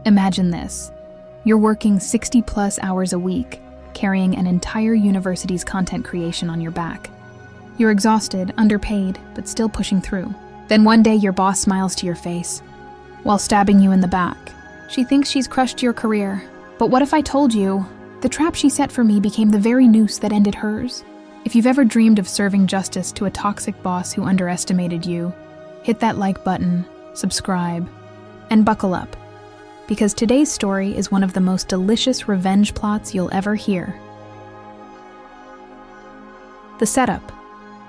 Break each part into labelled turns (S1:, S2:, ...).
S1: Imagine this. You're working 60+ hours a week, carrying an entire university's content creation on your back. You're exhausted, underpaid, but still pushing through. Then one day your boss smiles to your face while stabbing you in the back. She thinks she's crushed your career. But what if I told you the trap she set for me became the very noose that ended hers? If you've ever dreamed of serving justice to a toxic boss who underestimated you, hit that like button, subscribe, and buckle up. Because today's story is one of the most delicious revenge plots you'll ever hear. The setup.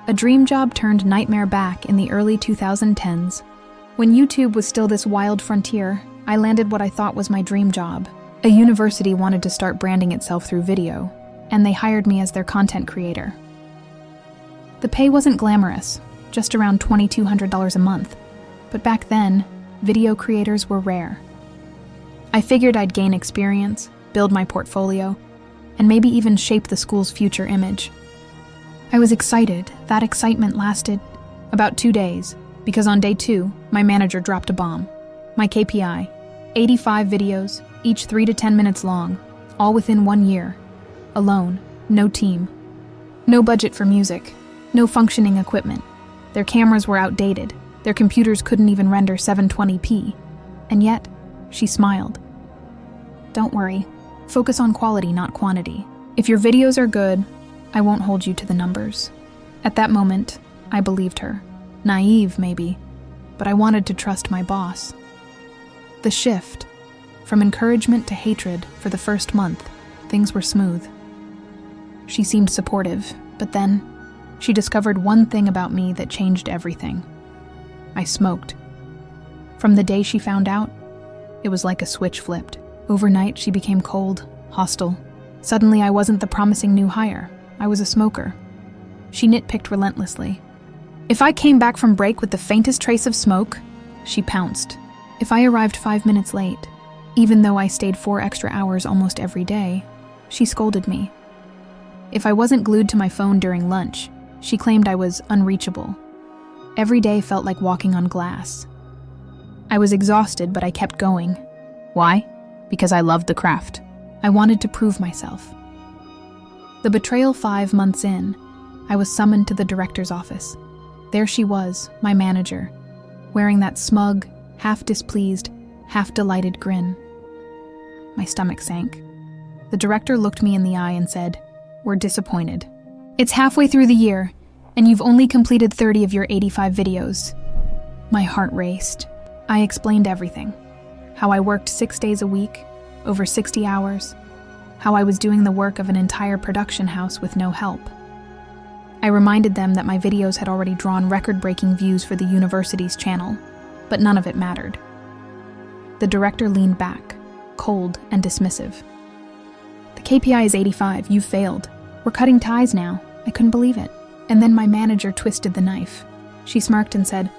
S1: A dream job turned nightmare back in the early 2010s. When YouTube was still this wild frontier, I landed what I thought was my dream job. A university wanted to start branding itself through video, and they hired me as their content creator. The pay wasn't glamorous, just around $2,200 a month. But back then, video creators were rare. I figured I'd gain experience, build my portfolio, and maybe even shape the school's future image. I was excited. That excitement lasted about 2 days, because on day 2, my manager dropped a bomb. My KPI, 85 videos, each 3 to 10 minutes long, all within 1 year. Alone, no team. No budget for music, no functioning equipment. Their cameras were outdated. Their computers couldn't even render 720p. And yet, she smiled. Don't worry. Focus on quality, not quantity. If your videos are good, I won't hold you to the numbers. At that moment, I believed her. Naive, maybe, but I wanted to trust my boss. The shift, from encouragement to hatred for the first month, things were smooth. She seemed supportive, but then she discovered one thing about me that changed everything. I smoked. From the day she found out, it was like a switch flipped. Overnight, she became cold, hostile. Suddenly, I wasn't the promising new hire. I was a smoker. She nitpicked relentlessly. If I came back from break with the faintest trace of smoke, she pounced. If I arrived 5 minutes late, even though I stayed 4 extra hours almost every day, she scolded me. If I wasn't glued to my phone during lunch, she claimed I was unreachable. Every day felt like walking on glass. I was exhausted, but I kept going. Why? Because I loved the craft. I wanted to prove myself. The betrayal 5 months in, I was summoned to the director's office. There she was, my manager, wearing that smug, half-displeased, half-delighted grin. My stomach sank. The director looked me in the eye and said, "We're disappointed. It's halfway through the year, and you've only completed 30 of your 85 videos." My heart raced. I explained everything. How I worked 6 days a week, over 60 hours. How I was doing the work of an entire production house with no help. I reminded them that my videos had already drawn record-breaking views for the university's channel, but none of it mattered. The director leaned back, cold and dismissive. "The KPI is 85, you've failed. We're cutting ties now." I couldn't believe it. And then my manager twisted the knife. She smirked and said,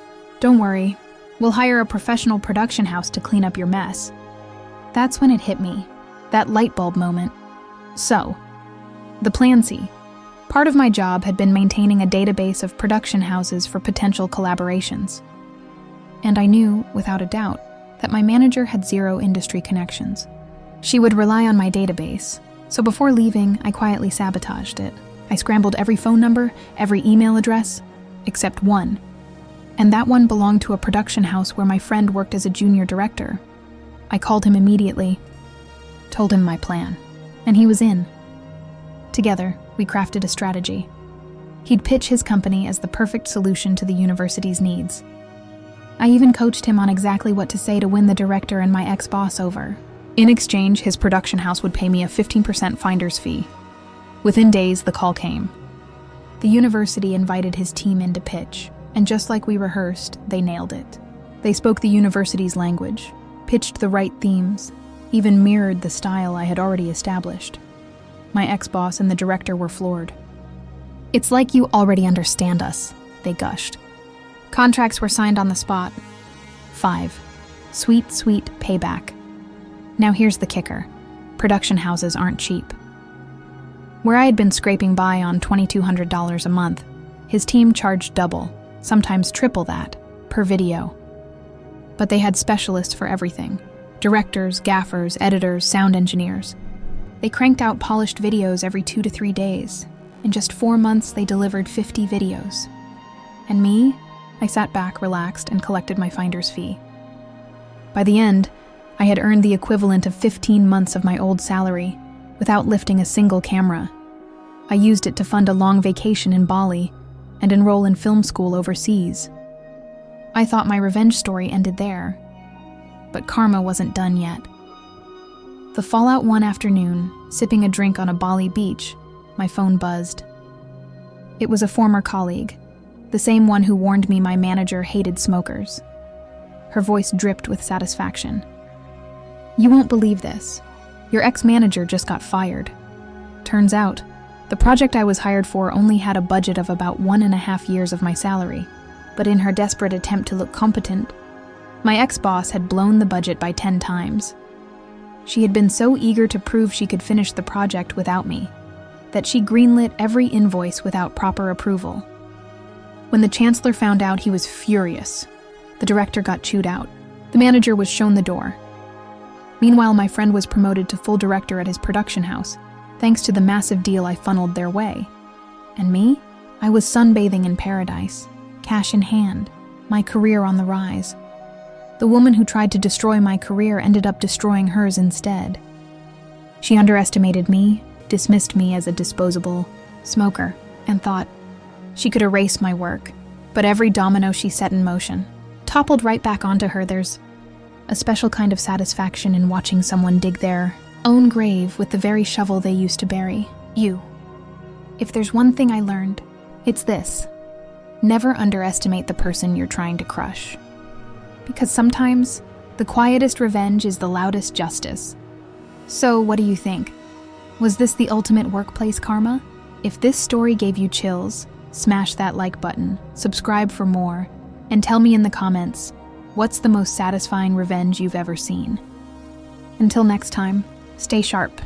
S1: "Don't worry, we'll hire a professional production house to clean up your mess." That's when it hit me, that light bulb moment. So, the Plan C. Part of my job had been maintaining a database of production houses for potential collaborations. And I knew, without a doubt, that my manager had zero industry connections. She would rely on my database, so before leaving, I quietly sabotaged it. I scrambled every phone number, every email address, except one. And that one belonged to a production house where my friend worked as a junior director. I called him immediately, told him my plan, and he was in. Together, we crafted a strategy. He'd pitch his company as the perfect solution to the university's needs. I even coached him on exactly what to say to win the director and my ex-boss over. In exchange, his production house would pay me a 15% finder's fee. Within days, the call came. The university invited his team in to pitch, and just like we rehearsed, they nailed it. They spoke the university's language, pitched the right themes, even mirrored the style I had already established. My ex-boss and the director were floored. "It's like you already understand us," they gushed. Contracts were signed on the spot. 5. Sweet, sweet payback. Now here's the kicker. Production houses aren't cheap. Where I had been scraping by on $2,200 a month, his team charged double, sometimes triple that, per video. But they had specialists for everything. Directors, gaffers, editors, sound engineers. They cranked out polished videos every 2 to 3 days. In just 4 months, they delivered 50 videos. And me? I sat back, relaxed, and collected my finder's fee. By the end, I had earned the equivalent of 15 months of my old salary without lifting a single camera. I used it to fund a long vacation in Bali and enroll in film school overseas. I thought my revenge story ended there, but karma wasn't done yet. The fallout one afternoon, sipping a drink on a Bali beach, my phone buzzed. It was a former colleague, the same one who warned me my manager hated smokers. Her voice dripped with satisfaction. "You won't believe this. Your ex-manager just got fired. Turns out, the project I was hired for only had a budget of about 1.5 years of my salary, but in her desperate attempt to look competent, my ex-boss had blown the budget by 10 times. She had been so eager to prove she could finish the project without me, that she greenlit every invoice without proper approval. When the chancellor found out, he was furious. The director got chewed out. The manager was shown the door. Meanwhile, my friend was promoted to full director at his production house, thanks to the massive deal I funneled their way. And me? I was sunbathing in paradise, cash in hand, my career on the rise. The woman who tried to destroy my career ended up destroying hers instead. She underestimated me, dismissed me as a disposable smoker, and thought she could erase my work. But every domino she set in motion toppled right back onto her. There's a special kind of satisfaction in watching someone dig their own grave with the very shovel they used to bury you. If there's one thing I learned, it's this: never underestimate the person you're trying to crush. Because sometimes, the quietest revenge is the loudest justice. So, what do you think? Was this the ultimate workplace karma? If this story gave you chills, smash that like button, subscribe for more, and tell me in the comments, what's the most satisfying revenge you've ever seen? Until next time, stay sharp.